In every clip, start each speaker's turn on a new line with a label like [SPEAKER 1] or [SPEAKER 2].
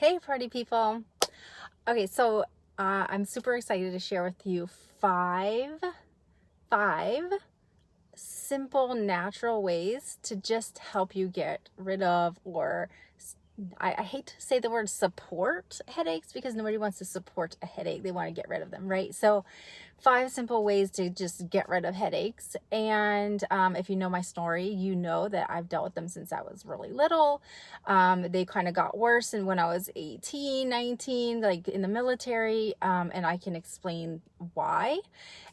[SPEAKER 1] Hey party people. Okay, so I'm super excited to share with you five simple natural ways to just help you get rid of, or I hate to say the word support headaches, because nobody wants to support a headache. They want to get rid of them, right? So 5 simple ways to just get rid of headaches. And if you know my story, you know that I've dealt with them since I was really little. They kind of got worse and when I was 18, 19, like in the military, and I can explain why.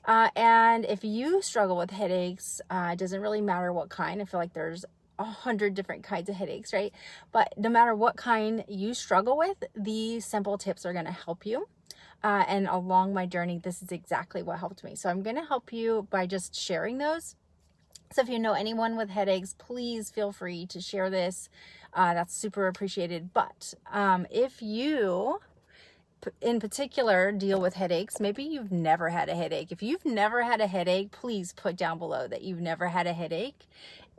[SPEAKER 1] And if you struggle with headaches, it doesn't really matter what kind. I feel like there's 100 different kinds of headaches, right? But no matter what kind you struggle with, these simple tips are going to help you. And along my journey, this is exactly what helped me. So I'm going to help you by just sharing those. So if you know anyone with headaches, please feel free to share this. That's super appreciated. But if you in particular deal with headaches, maybe you've never had a headache. If you've never had a headache, please put down below that you've never had a headache.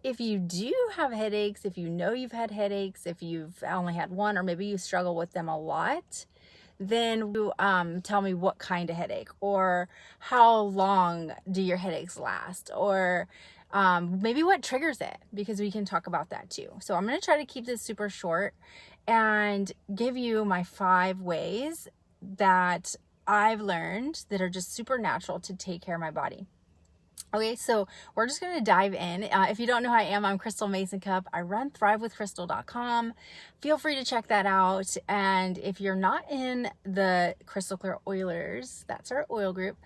[SPEAKER 1] If you do have headaches, if you know you've had headaches, if you've only had one, or maybe you struggle with them a lot, then you tell me what kind of headache, or how long do your headaches last, or maybe what triggers it, because we can talk about that too. So I'm going to try to keep this super short and give you my 5 ways that I've learned that are just super natural to take care of my body. Okay, so we're just going to dive in. If you don't know who I am, I'm Crystal Mason Cup. I run thrivewithcrystal.com. Feel free to check that out. And if you're not in the Crystal Clear Oilers, that's our oil group,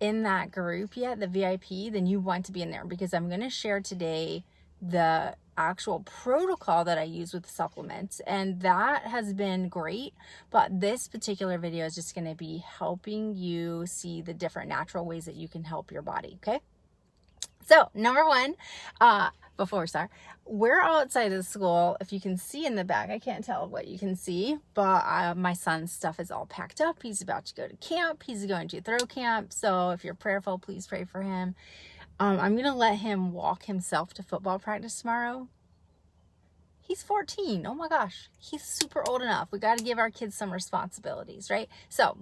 [SPEAKER 1] in that group yet, the VIP, then you want to be in there, because I'm going to share today the actual protocol that I use with supplements, and that has been great. But this particular video is just going to be helping you see the different natural ways that you can help your body. Okay. So number 1, before we start, we're outside of school. If you can see in the back, I can't tell what you can see, but my son's stuff is all packed up. He's about to go to camp. He's going to throw camp. So if you're prayerful, please pray for him. I'm going to let him walk himself to football practice tomorrow. He's 14. Oh my gosh. He's super old enough. We got to give our kids some responsibilities, right? So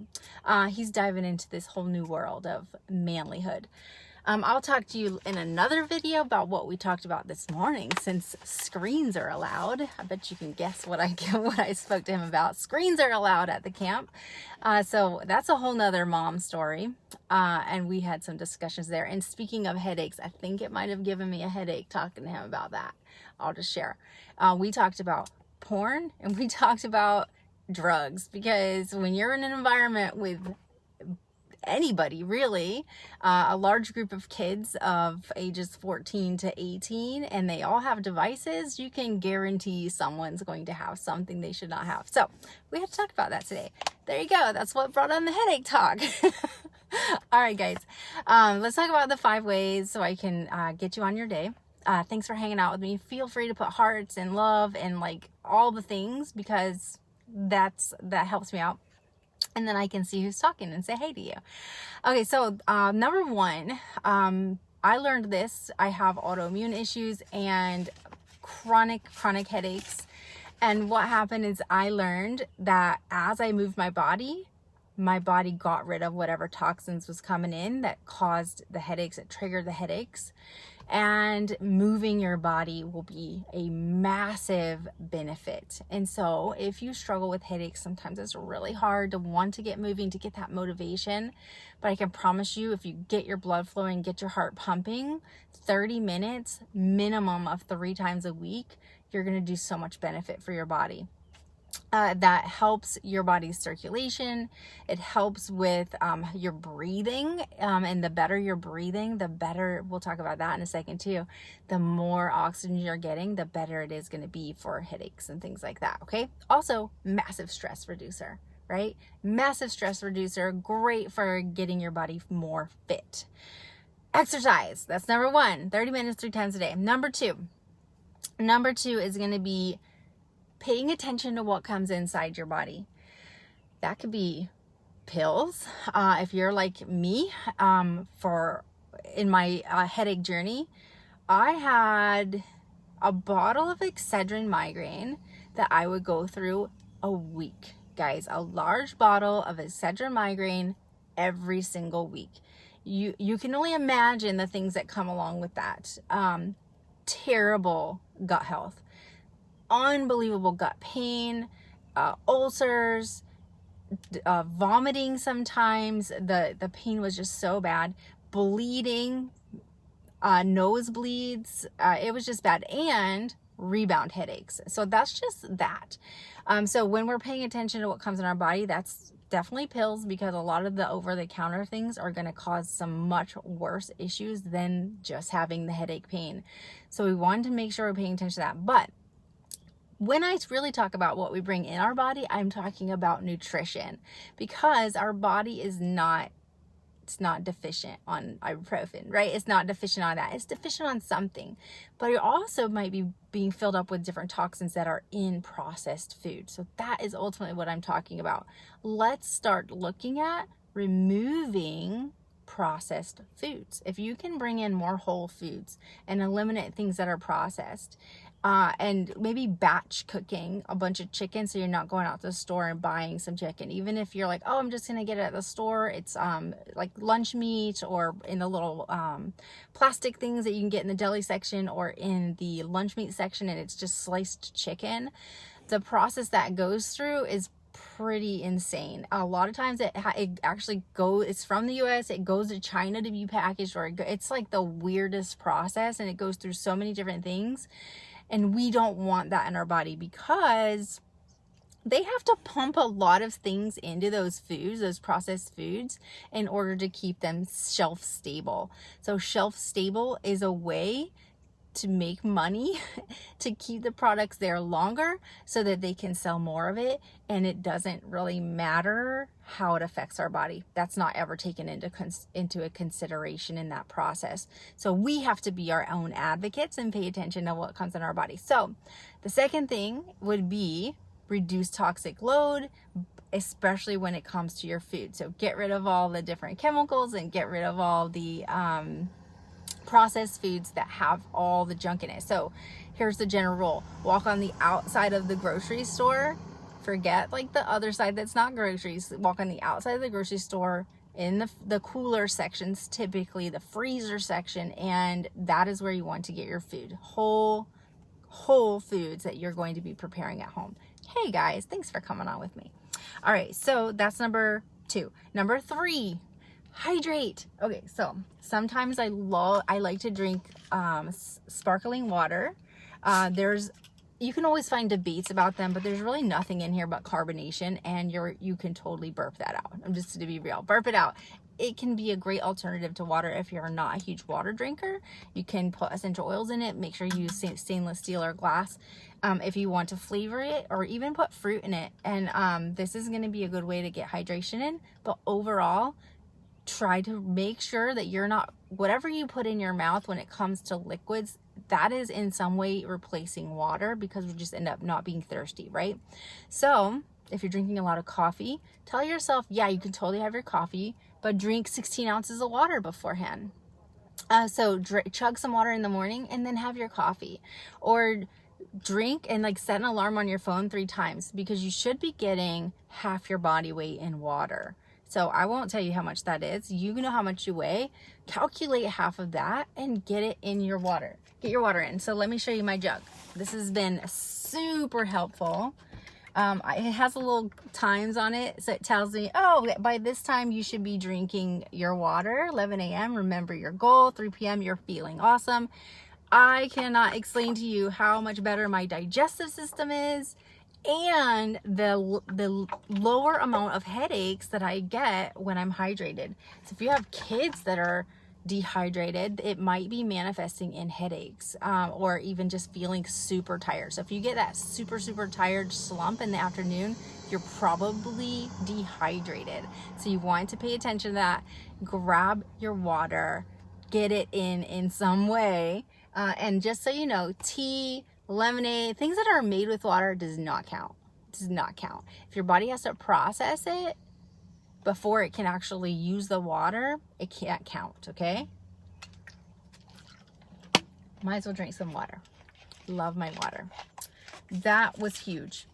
[SPEAKER 1] he's diving into this whole new world of manlyhood. I'll talk to you in another video about what we talked about this morning, since screens are allowed. I bet you can guess what I spoke to him about. Screens are allowed at the camp. So that's a whole nother mom story. And we had some discussions there. And speaking of headaches, I think it might have given me a headache talking to him about that. I'll just share. We talked about porn and we talked about drugs, because when you're in an environment with anybody really, a large group of kids of ages 14 to 18, and they all have devices, you can guarantee someone's going to have something they should not have. So we had to talk about that today. There you go. That's what brought on the headache talk. All right, guys, let's talk about the 5 ways so I can get you on your day. Thanks for hanging out with me. Feel free to put hearts and love and like all the things, because that helps me out. And then I can see who's talking and say hey to you. Okay, so number 1, I learned this. I have autoimmune issues and chronic headaches. And what happened is I learned that as I moved my body got rid of whatever toxins was coming in that caused the headaches, that triggered the headaches. And moving your body will be a massive benefit. And so if you struggle with headaches, sometimes it's really hard to want to get moving, to get that motivation. But I can promise you, if you get your blood flowing, get your heart pumping, 30 minutes minimum of 3 times a week, you're going to do so much benefit for your body. That helps your body's circulation. It helps with your breathing, and the better you're breathing, the better, we'll talk about that in a second too, the more oxygen you're getting, the better it is going to be for headaches and things like that. Okay. Also, massive stress reducer, right? Massive stress reducer, great for getting your body more fit. Exercise, that's number 1, 30 minutes 3 times a day. Number 2 is going to be paying attention to what comes inside your body. That could be pills. If you're like me, in my headache journey, I had a bottle of Excedrin migraine that I would go through a week, guys. A large bottle of Excedrin migraine every single week. You can only imagine the things that come along with that. Terrible gut health, unbelievable gut pain, ulcers, vomiting sometimes. The pain was just so bad, bleeding, nosebleeds. It was just bad, and rebound headaches. So that's just that. So when we're paying attention to what comes in our body, that's definitely pills, because a lot of the over-the-counter things are going to cause some much worse issues than just having the headache pain. So we want to make sure we're paying attention to that. But when I really talk about what we bring in our body, I'm talking about nutrition, because our body is not, it's not deficient on ibuprofen, right? It's not deficient on that. It's deficient on something, but it also might be being filled up with different toxins that are in processed food. So that is ultimately what I'm talking about. Let's start looking at removing processed foods. If you can bring in more whole foods and eliminate things that are processed, and maybe batch cooking a bunch of chicken, so you're not going out to the store and buying some chicken. Even if you're like, oh, I'm just gonna get it at the store, it's like lunch meat, or in the little plastic things that you can get in the deli section or in the lunch meat section, and it's just sliced chicken. The process that goes through is pretty insane. A lot of times it actually it's from the US, it goes to China to be packaged, or it's like the weirdest process, and it goes through so many different things. And we don't want that in our body, because they have to pump a lot of things into those foods, those processed foods, in order to keep them shelf stable. So shelf stable is a way to make money, to keep the products there longer so that they can sell more of it, and it doesn't really matter how it affects our body. That's not ever taken into a consideration in that process. So we have to be our own advocates and pay attention to what comes in our body. So the second thing would be reduce toxic load, especially when it comes to your food. So get rid of all the different chemicals and get rid of all the processed foods that have all the junk in it. So here's the general rule: walk on the outside of the grocery store. Forget like the other side that's not groceries. Walk on the outside of the grocery store, in the cooler sections, typically the freezer section, and that is where you want to get your food. Whole foods that you're going to be preparing at home. Hey guys, thanks for coming on with me. All right, so that's number 2. Number 3, hydrate. Okay, so sometimes I like to drink sparkling water. You can always find debates about them, but there's really nothing in here but carbonation, and you can totally burp that out. I'm just to be real, burp it out. It can be a great alternative to water if you're not a huge water drinker. You can put essential oils in it. Make sure you use stainless steel or glass if you want to flavor it, or even put fruit in it. And this is going to be a good way to get hydration in. But overall, try to make sure that you're not, whatever you put in your mouth when it comes to liquids, that is in some way replacing water, because we just end up not being thirsty, right? So if you're drinking a lot of coffee, tell yourself, yeah, you can totally have your coffee, but drink 16 ounces of water beforehand. So chug some water in the morning and then have your coffee, or drink and like set an alarm on your phone 3 times, because you should be getting half your body weight in water. So I won't tell you how much that is. You know how much you weigh. Calculate half of that and get it in your water. Get your water in. So let me show you my jug. This has been super helpful. It has a little times on it, so it tells me, oh, by this time you should be drinking your water. 11 a.m. Remember your goal. 3 p.m. you're feeling awesome. I cannot explain to you how much better my digestive system is, and the lower amount of headaches that I get when I'm hydrated. So if you have kids that are dehydrated, it might be manifesting in headaches, or even just feeling super tired. So if you get that super tired slump in the afternoon, you're probably dehydrated. So you want to pay attention to that. Grab your water, get it in some way, and just so you know, tea, lemonade, things that are made with water does not count. Does not count. If your body has to process it before it can actually use the water, it can't count, okay? Might as well drink some water. Love my water. That was huge.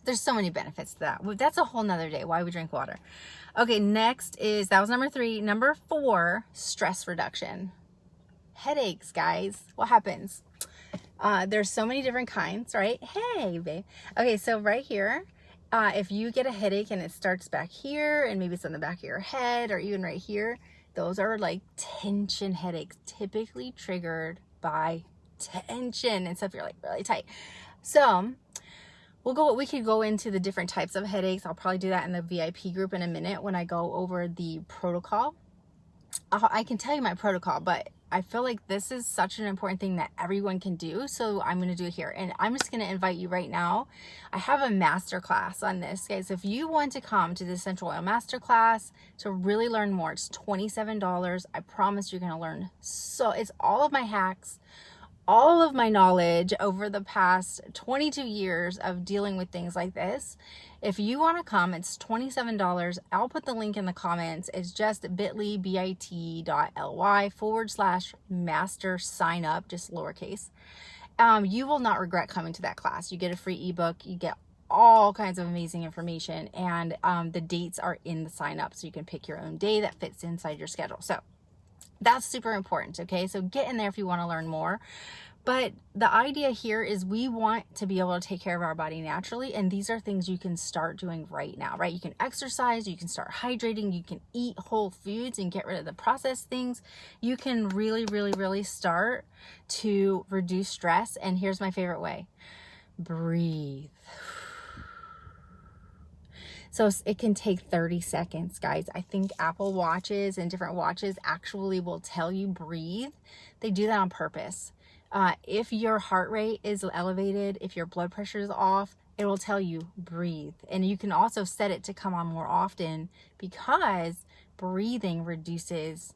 [SPEAKER 1] There's so many benefits to that. That's a whole nother day, why we drink water. Okay, next is, that was number 3. Number 4, stress reduction. Headaches, guys. What happens? There's so many different kinds, right? Hey, babe. Okay, so right here, if you get a headache and it starts back here, and maybe it's on the back of your head, or even right here, those are like tension headaches, typically triggered by tension and stuff. You're like really tight. So we could go into the different types of headaches. I'll probably do that in the VIP group in a minute when I go over the protocol. I can tell you my protocol, but I feel like this is such an important thing that everyone can do. So I'm going to do it here. And I'm just going to invite you right now. I have a masterclass on this, guys. If you want to come to the essential oil masterclass to really learn more, it's $27. I promise you're going to learn. So it's all of my hacks, all of my knowledge over the past 22 years of dealing with things like this. If you want to come, it's $27. I'll put the link in the comments. It's just bit.ly/master sign up, just lowercase. You will not regret coming to that class. You get a free ebook. You get all kinds of amazing information. And the dates are in the sign up. So you can pick your own day that fits inside your schedule. So that's super important, okay? So get in there if you want to learn more. But the idea here is we want to be able to take care of our body naturally, and these are things you can start doing right now, right? You can exercise, you can start hydrating, you can eat whole foods and get rid of the processed things. You can really, really, really start to reduce stress. And here's my favorite way. Breathe. So it can take 30 seconds, guys. I think Apple Watches and different watches actually will tell you breathe. They do that on purpose. If your heart rate is elevated, if your blood pressure is off, it will tell you breathe. And you can also set it to come on more often because breathing reduces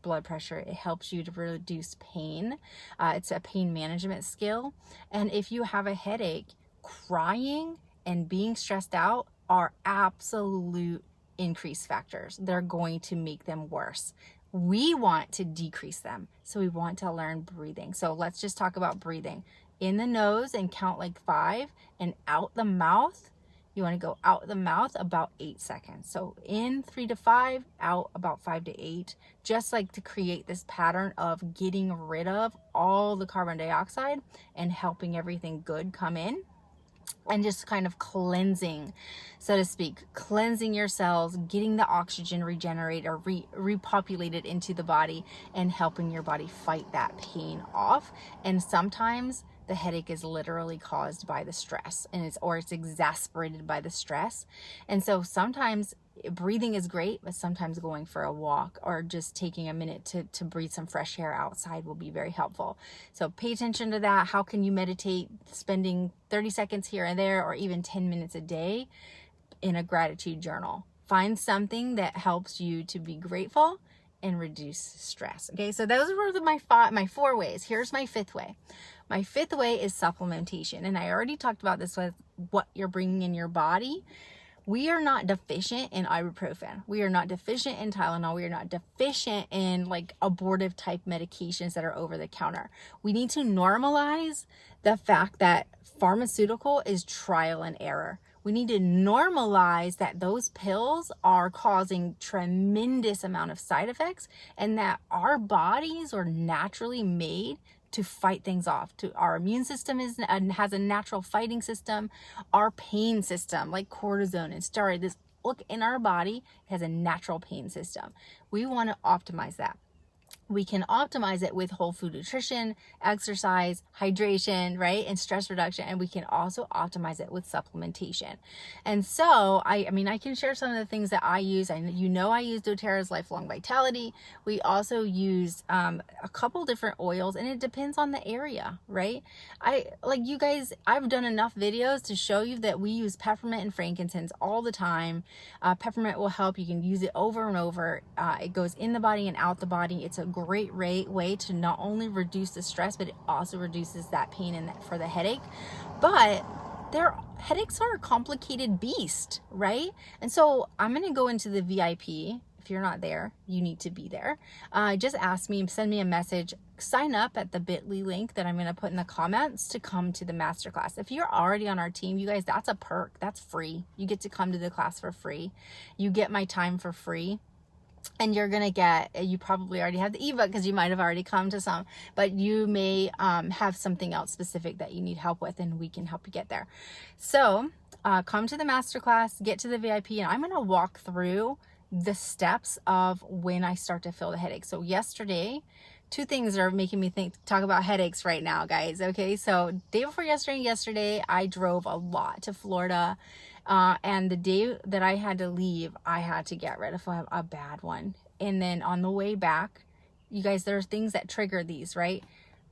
[SPEAKER 1] blood pressure. It helps you to reduce pain. It's a pain management skill. And if you have a headache, crying and being stressed out are absolute increase factors. They're going to make them worse. We want to decrease them. So we want to learn breathing. So let's just talk about breathing. In the nose and count like 5, and out the mouth. You want to go out the mouth about 8 seconds. So in 3 to 5, out about 5 to 8, just like to create this pattern of getting rid of all the carbon dioxide and helping everything good come in. And just kind of cleansing, so to speak, cleansing your cells, getting the oxygen regenerated or repopulated into the body, and helping your body fight that pain off. And sometimes the headache is literally caused by the stress, and it's exasperated by the stress. And so sometimes breathing is great, but sometimes going for a walk or just taking a minute to breathe some fresh air outside will be very helpful. So pay attention to that. How can you meditate? Spending 30 seconds here and there, or even 10 minutes a day in a gratitude journal. Find something that helps you to be grateful and reduce stress. Okay, so those were my 4 ways. Here's my 5th way. My 5th way is supplementation. And I already talked about this with what you're bringing in your body. We are not deficient in ibuprofen. We are not deficient in Tylenol. We are not deficient in like abortive type medications that are over the counter. We need to normalize the fact that pharmaceutical is trial and error. We need to normalize that those pills are causing tremendous amount of side effects, and that our bodies are naturally made to fight things off. Our immune system has a natural fighting system. Our pain system, like cortisone and steroid, look in our body, it has a natural pain system. We want to optimize that. We can optimize it with whole food nutrition, exercise, hydration, right? And stress reduction. And we can also optimize it with supplementation. And so, I can share some of the things that I use. I use doTERRA's Lifelong Vitality. We also use a couple different oils, and it depends on the area, right? I've done enough videos to show you that we use peppermint and frankincense all the time. Peppermint will help. You can use it over and over. It goes in the body and out the body. It's a great way to not only reduce the stress, but it also reduces that pain and for the headache. But headaches are a complicated beast, right? And so I'm going to go into the VIP. If you're not there, you need to be there. Just ask me, send me a message, sign up at the bit.ly link that I'm going to put in the comments to come to the masterclass. If you're already on our team, you guys, that's a perk. That's free. You get to come to the class for free. You get my time for free. And you're going to get, you probably already have the ebook because you might have already come to some, but you may have something else specific that you need help with, and we can help you get there. So come to the masterclass, get to the VIP, and I'm going to walk through the steps of when I start to feel the headache. So yesterday, two things are making me talk about headaches right now, guys. Okay. So day before yesterday, I drove a lot to Florida. And the day that I had to leave, I had to get rid of a bad one. And then on the way back, you guys, there are things that trigger these, right?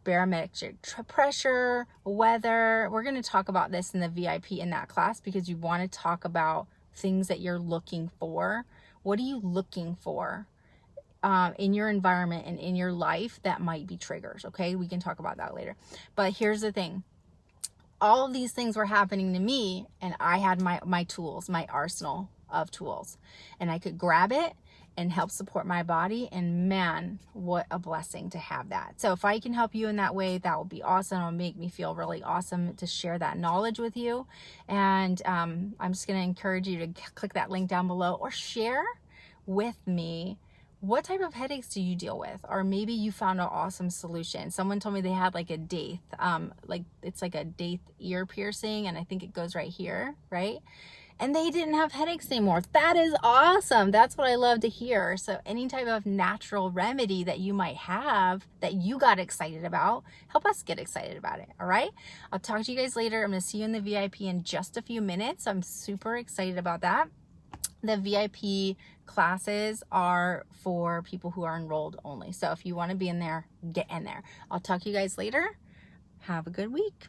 [SPEAKER 1] Barometric pressure, weather. We're going to talk about this in the VIP in that class, because you want to talk about things that you're looking for. What are you looking for in your environment and in your life that might be triggers? Okay, we can talk about that later. But here's the thing. All of these things were happening to me, and I had my tools, my arsenal of tools, and I could grab it and help support my body. And man, what a blessing to have that. So if I can help you in that way, that will be awesome. It'll make me feel really awesome to share that knowledge with you. And I'm just going to encourage you to click that link down below, or share with me, what type of headaches do you deal with? Or maybe you found an awesome solution. Someone told me they had like a daith, it's like a daith ear piercing, and I think it goes right here, right? And they didn't have headaches anymore. That is awesome. That's what I love to hear. So any type of natural remedy that you might have that you got excited about, help us get excited about it. All right. I'll talk to you guys later. I'm going to see you in the VIP in just a few minutes. I'm super excited about that. The VIP classes are for people who are enrolled only. So if you want to be in there, get in there. I'll talk to you guys later. Have a good week.